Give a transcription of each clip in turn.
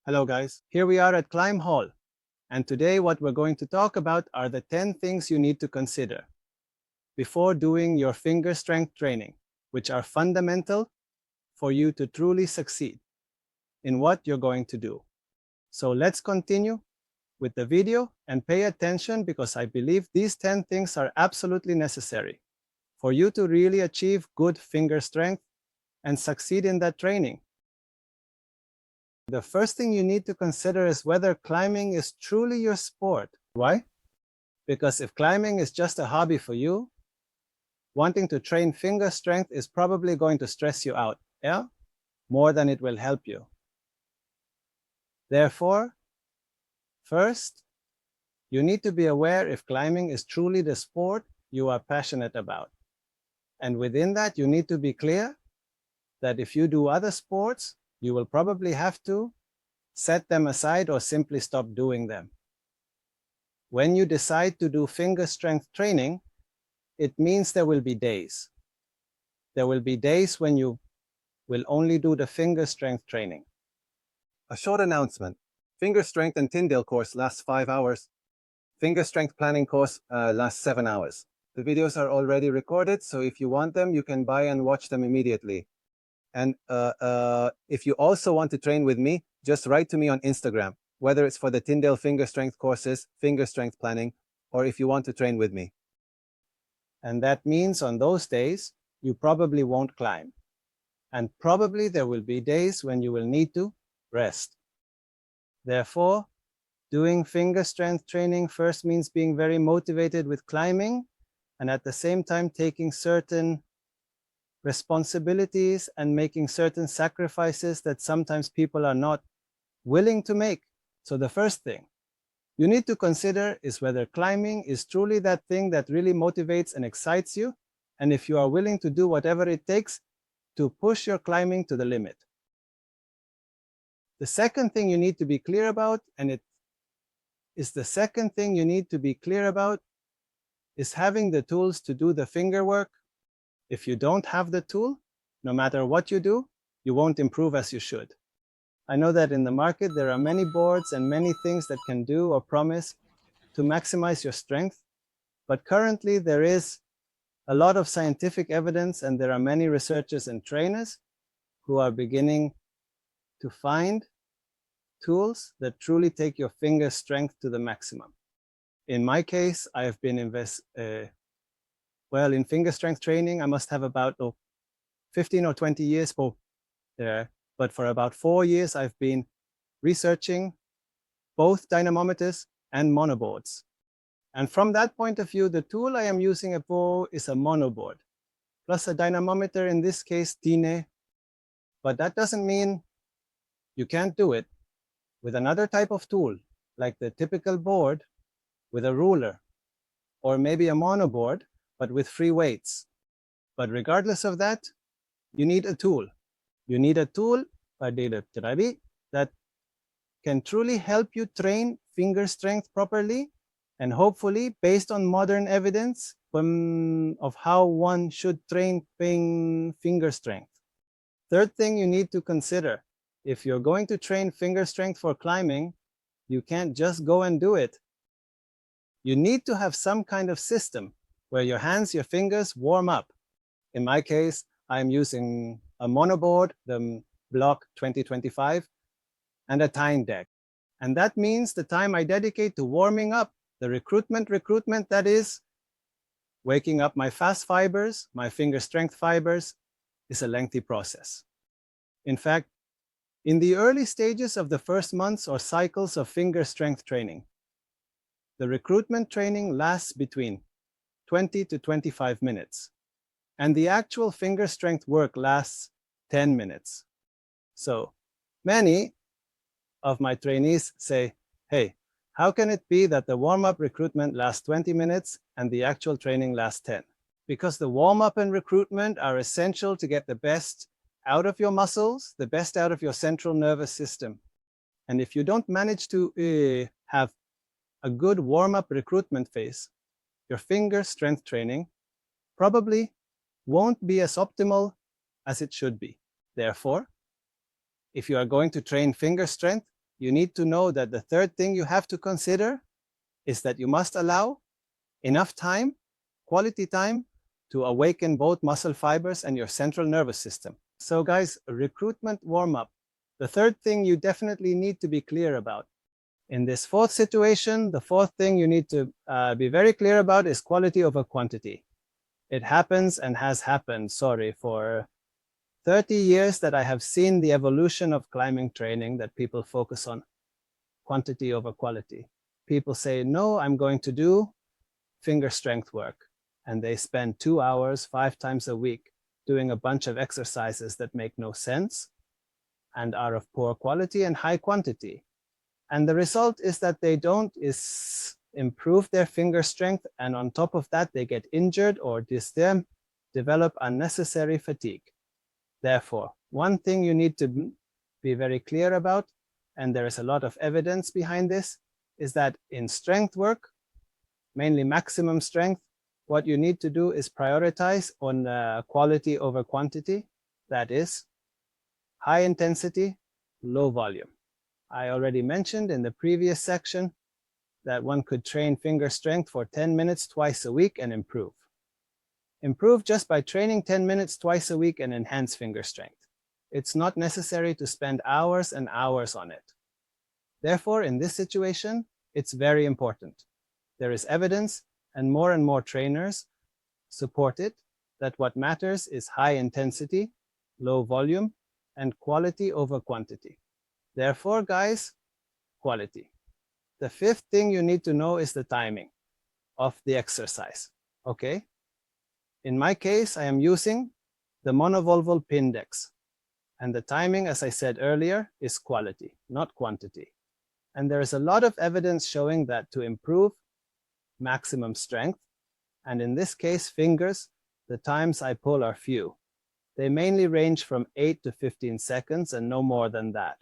Hello guys, here we are at Climb Hall, and today what we're going to talk about are the 10 things you need to consider before doing your finger strength training, which are fundamental for you to truly succeed in what you're going to do. So let's continue with the video and pay attention because I believe these 10 things are absolutely necessary for you to really achieve good finger strength and succeed in that training. The first thing you need to consider is whether climbing is truly your sport. Why? Because if climbing is just a hobby for you, wanting to train finger strength is probably going to stress you out, yeah? More than it will help you. Therefore, first, you need to be aware if climbing is truly the sport you are passionate about. And within that, you need to be clear that if you do other sports, you will probably have to set them aside or simply stop doing them. When you decide to do finger strength training, it means there will be days. There will be days when you will only do the finger strength training. A short announcement. Finger strength and Tindeq course lasts 5 hours. Finger strength planning course lasts 7 hours. The videos are already recorded, so if you want them, you can buy and watch them immediately. And if you also want to train with me, just write to me on Instagram, whether it's for the Tindeq finger strength courses, finger strength planning, or if you want to train with me. And that means on those days, you probably won't climb. And probably there will be days when you will need to rest. Therefore, doing finger strength training first means being very motivated with climbing and at the same time taking certain responsibilities and making certain sacrifices that sometimes people are not willing to make. So the first thing you need to consider is whether climbing is truly that thing that really motivates and excites you, and if you are willing to do whatever it takes to push your climbing to the limit. The second thing you need to be clear about, and it is the second thing you need to be clear about, is having the tools to do the finger work. If you don't have the tool, no matter what you do, you won't improve as you should. I know that in the market there are many boards and many things that can do or promise to maximize your strength, but currently there is a lot of scientific evidence and there are many researchers and trainers who are beginning to find tools that truly take your finger strength to the maximum. In my case, I have been in finger strength training, I must have about 15 or 20 years, but for about 4 years, I've been researching both dynamometers and monoboards. And from that point of view, the tool I am using is a monoboard, plus a dynamometer, in this case, Tindeq. But that doesn't mean you can't do it with another type of tool, like the typical board with a ruler, or maybe a monoboard, but with free weights. But regardless of that, you need a tool. You need a tool that can truly help you train finger strength properly, and hopefully, based on modern evidence of how one should train finger strength. Third thing you need to consider, if you're going to train finger strength for climbing, you can't just go and do it. You need to have some kind of system where your hands, your fingers warm up. In my case, I'm using a monoboard, the Block 2025, and a Tindeq. And that means the time I dedicate to warming up, the recruitment that is, waking up my fast fibers, my finger strength fibers, is a lengthy process. In fact, in the early stages of the first months or cycles of finger strength training, the recruitment training lasts between 20 to 25 minutes, and the actual finger strength work lasts 10 minutes. So many of my trainees say, hey, how can it be that the warm-up recruitment lasts 20 minutes and the actual training lasts 10? Because the warm-up and recruitment are essential to get the best out of your muscles, the best out of your central nervous system. And if you don't manage to have a good warm-up recruitment phase, your finger strength training probably won't be as optimal as it should be. Therefore, if you are going to train finger strength, you need to know that the third thing you have to consider is that you must allow enough time, quality time, to awaken both muscle fibers and your central nervous system. So guys, recruitment warm-up. The third thing you definitely need to be clear about. In this fourth situation, the fourth thing you need to be very clear about is quality over quantity. It happens and has happened, for 30 years that I have seen the evolution of climbing training, that people focus on quantity over quality. People say, no, I'm going to do finger strength work. And they spend 2 hours, 5 times a week, doing a bunch of exercises that make no sense and are of poor quality and high quantity. And the result is that they don't improve their finger strength, and on top of that, they get injured or develop unnecessary fatigue. Therefore, one thing you need to be very clear about, and there is a lot of evidence behind this, is that in strength work, mainly maximum strength, what you need to do is prioritize on quality over quantity. That is, high intensity, low volume. I already mentioned in the previous section that one could train finger strength for 10 minutes twice a week and improve. Improve just by training 10 minutes twice a week and enhance finger strength. It's not necessary to spend hours and hours on it. Therefore, in this situation, it's very important. There is evidence, and more trainers support it, that what matters is high intensity, low volume, and quality over quantity. Therefore, guys, quality. The fifth thing you need to know is the timing of the exercise, okay? In my case, I am using the monovolval Tindeq, and the timing, as I said earlier, is quality, not quantity. And there is a lot of evidence showing that to improve maximum strength, and in this case fingers, the times I pull are few. They mainly range from 8 to 15 seconds and no more than that.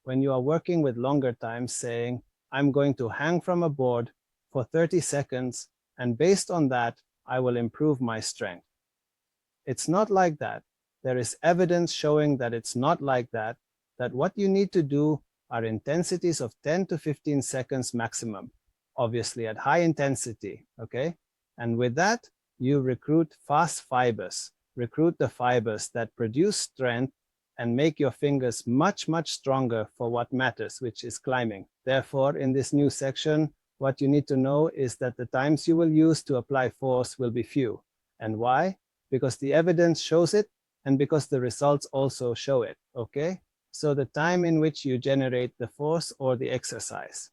When you are working with longer times, saying, I'm going to hang from a board for 30 seconds, and based on that, I will improve my strength. It's not like that. There is evidence showing that it's not like that, that what you need to do are intensities of 10 to 15 seconds maximum, obviously at high intensity, okay? And with that, you recruit fast fibers, recruit the fibers that produce strength and make your fingers much stronger for what matters, which is climbing. Therefore, in this new section, what you need to know is that the times you will use to apply force will be few. And why? Because the evidence shows it, and because the results also show it, okay? So the time in which you generate the force or the exercise.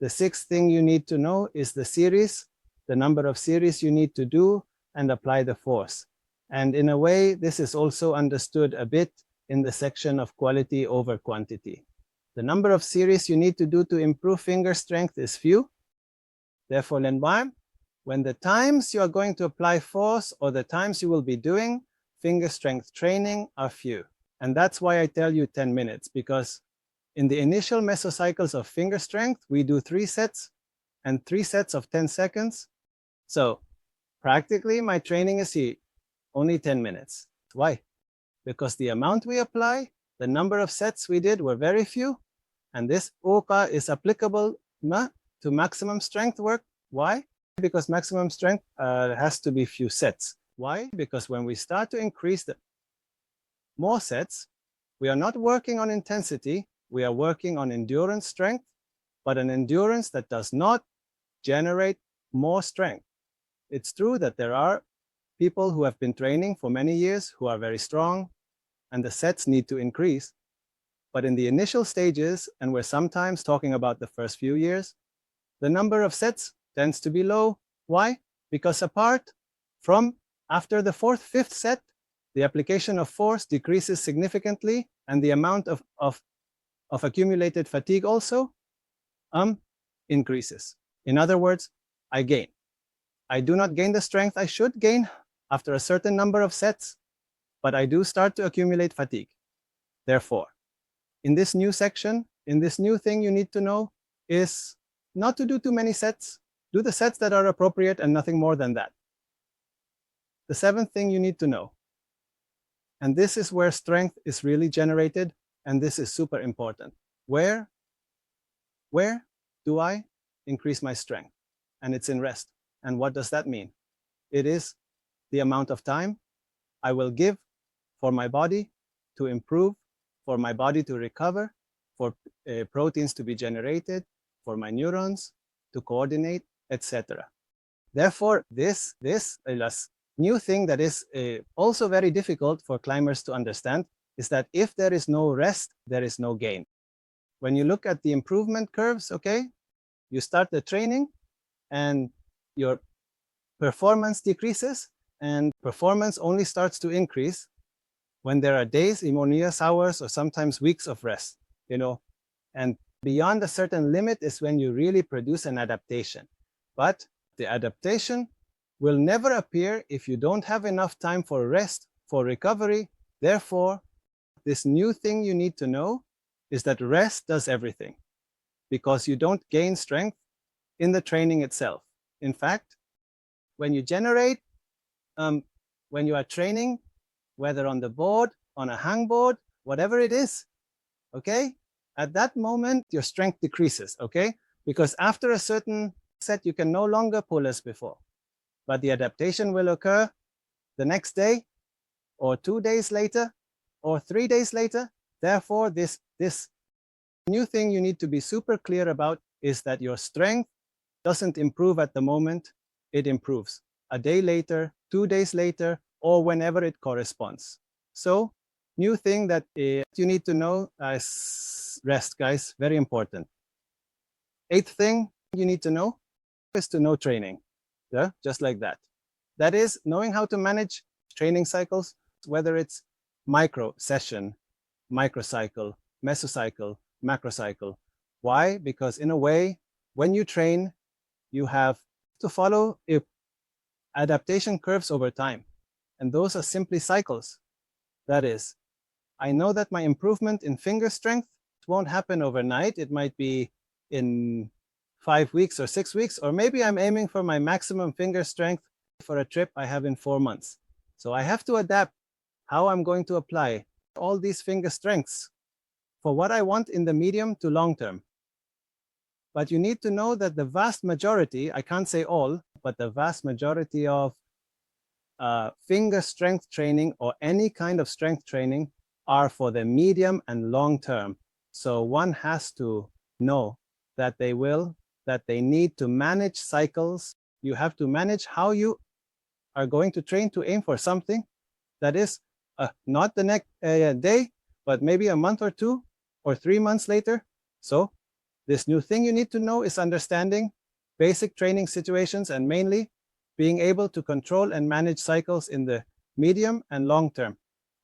The sixth thing you need to know is the series, the number of series you need to do and apply the force. And in a way, this is also understood a bit in the section of quality over quantity. The number of series you need to do to improve finger strength is few. Therefore, when the times you are going to apply force or the times you will be doing finger strength training are few. And that's why I tell you 10 minutes, because in the initial mesocycles of finger strength, we do 3 sets and 3 sets of 10 seconds. So practically my training is only 10 minutes. Why? Because the amount we apply, the number of sets we did were very few, and this OKA is applicable to maximum strength work. Why? Because maximum strength has to be few sets. Why? Because when we start to increase the more sets, we are not working on intensity, we are working on endurance strength, but an endurance that does not generate more strength. It's true that there are people who have been training for many years who are very strong, and the sets need to increase. But in the initial stages, and we're sometimes talking about the first few years, the number of sets tends to be low. Why? Because apart from after the 4th, 5th set, the application of force decreases significantly, and the amount of accumulated fatigue also increases. In other words, I gain. I do not gain the strength I should gain after a certain number of sets, but I do start to accumulate fatigue. Therefore, in this new section, in this new thing you need to know is not to do too many sets. Do the sets that are appropriate and nothing more than that. The 7th thing you need to know, and this is where strength is really generated, and this is super important. Where Where do I increase my strength? And it's in rest. And what does that mean? It is the amount of time I will give for my body to improve, for my body to recover, for proteins to be generated, for my neurons to coordinate, etc. Therefore, this new thing that is also very difficult for climbers to understand is that if there is no rest, there is no gain. When you look at the improvement curves, okay, you start the training and your performance decreases, and performance only starts to increase when there are days, imonious hours, or sometimes weeks of rest, and beyond a certain limit is when you really produce an adaptation. But the adaptation will never appear if you don't have enough time for rest, for recovery. Therefore, this new thing you need to know is that rest does everything, because you don't gain strength in the training itself. In fact, when you generate, when you are training, whether on the board, on a hangboard, whatever it is, okay, at that moment, your strength decreases, okay? Because after a certain set, you can no longer pull as before. But the adaptation will occur the next day, or 2 days later, or 3 days later. Therefore, this new thing you need to be super clear about is that your strength doesn't improve at the moment, it improves a day later, 2 days later, or whenever it corresponds. So, new thing that you need to know is rest, guys, very important. 8th thing you need to know is to know training, yeah, just like that. That is knowing how to manage training cycles, whether it's micro session, microcycle, mesocycle, macrocycle. Why? Because in a way, when you train, you have to follow adaptation curves over time. And those are simply cycles. That is, I know that my improvement in finger strength won't happen overnight. It might be in 5 weeks or 6 weeks, or maybe I'm aiming for my maximum finger strength for a trip I have in 4 months. So I have to adapt how I'm going to apply all these finger strengths for what I want in the medium to long term. But you need to know that the vast majority, I can't say all, but the vast majority of finger strength training or any kind of strength training are for the medium and long term. So one has to know that they need to manage cycles. You have to manage how you are going to train to aim for something that is not the next day, but maybe a month or 2 or 3 months later. So this new thing you need to know is understanding basic training situations and mainly being able to control and manage cycles in the medium and long term.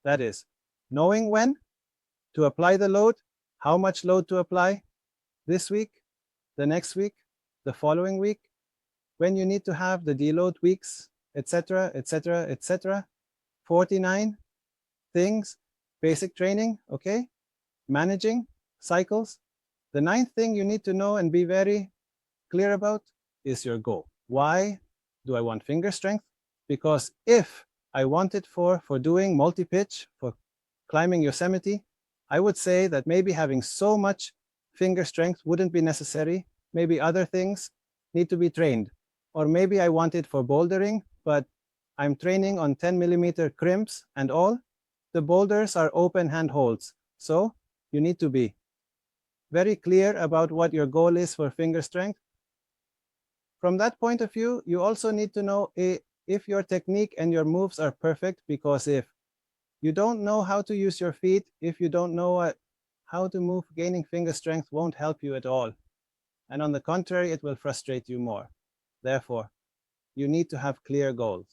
That is, knowing when to apply the load, how much load to apply this week, the next week, the following week, when you need to have the deload weeks, etc., etc., etc. 49 things, basic training, okay? Managing cycles. The 9th thing you need to know and be very clear about is your goal. Why do I want finger strength? Because if I want it for doing multi-pitch, for climbing Yosemite, I would say that maybe having so much finger strength wouldn't be necessary. Maybe other things need to be trained. Or maybe I want it for bouldering, but I'm training on 10mm crimps and all. The boulders are open hand holds. So you need to be very clear about what your goal is for finger strength. From that point of view, you also need to know if your technique and your moves are perfect, because if you don't know how to use your feet, if you don't know how to move, gaining finger strength won't help you at all. And on the contrary, it will frustrate you more. Therefore, you need to have clear goals.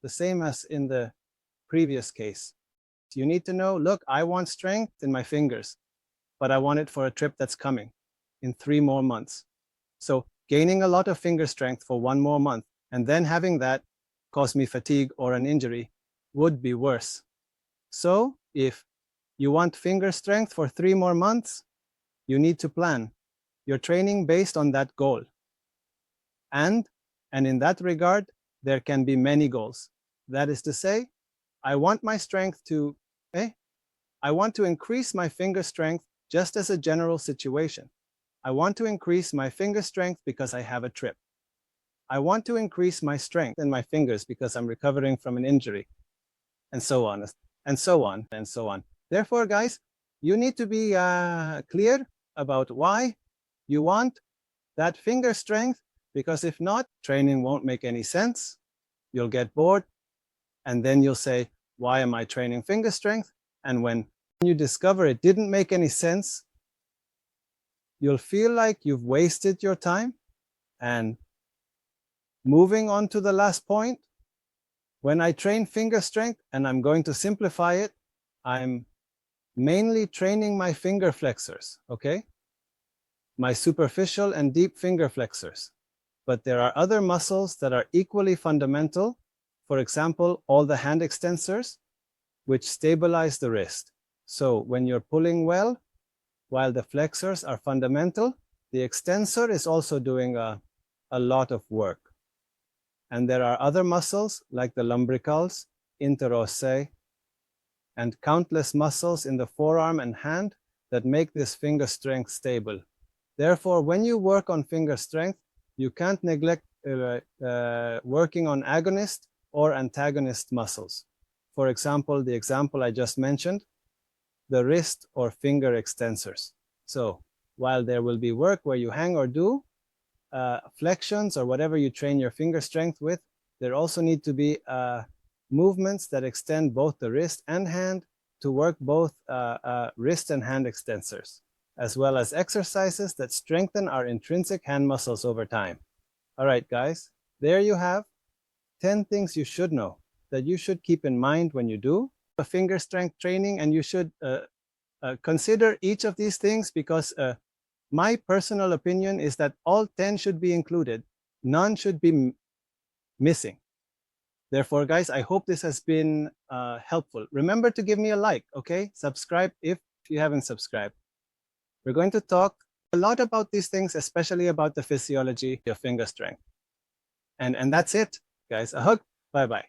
The same as in the previous case. You need to know, look, I want strength in my fingers, but I want it for a trip that's coming in 3 more months. So gaining a lot of finger strength for 1 more month and then having that cause me fatigue or an injury would be worse. So if you want finger strength for 3 more months, you need to plan your training based on that goal. And in that regard, there can be many goals. That is to say, I want my strength to, I want to increase my finger strength just as a general situation. I want to increase my finger strength because I have a trip. I want to increase my strength in my fingers because I'm recovering from an injury, and so on, and so on, and so on. Therefore, guys, you need to be clear about why you want that finger strength, because if not, training won't make any sense. You'll get bored, and then you'll say, why am I training finger strength? And when you discover it didn't make any sense, you'll feel like you've wasted your time. And moving on to the last point, when I train finger strength, and I'm going to simplify it, I'm mainly training my finger flexors, okay? My superficial and deep finger flexors. But there are other muscles that are equally fundamental. For example, all the hand extensors, which stabilize the wrist. So when you're pulling well, while the flexors are fundamental, the extensor is also doing a lot of work. And there are other muscles like the lumbricals, interossae, and countless muscles in the forearm and hand that make this finger strength stable. Therefore, when you work on finger strength, you can't neglect working on agonist or antagonist muscles. For example, the example I just mentioned, the wrist or finger extensors. So while there will be work where you hang or do flexions or whatever you train your finger strength with, there also need to be movements that extend both the wrist and hand to work both wrist and hand extensors, as well as exercises that strengthen our intrinsic hand muscles over time. All right, guys, there you have 10 things you should know that you should keep in mind when you do a finger strength training, and you should consider each of these things, because my personal opinion is that all 10 should be included. None should be missing. Therefore, guys, I hope this has been helpful. Remember to give me a like, okay? Subscribe if you haven't subscribed. We're going to talk a lot about these things, especially about the physiology of finger strength. And that's it, guys. A hug. Bye-bye.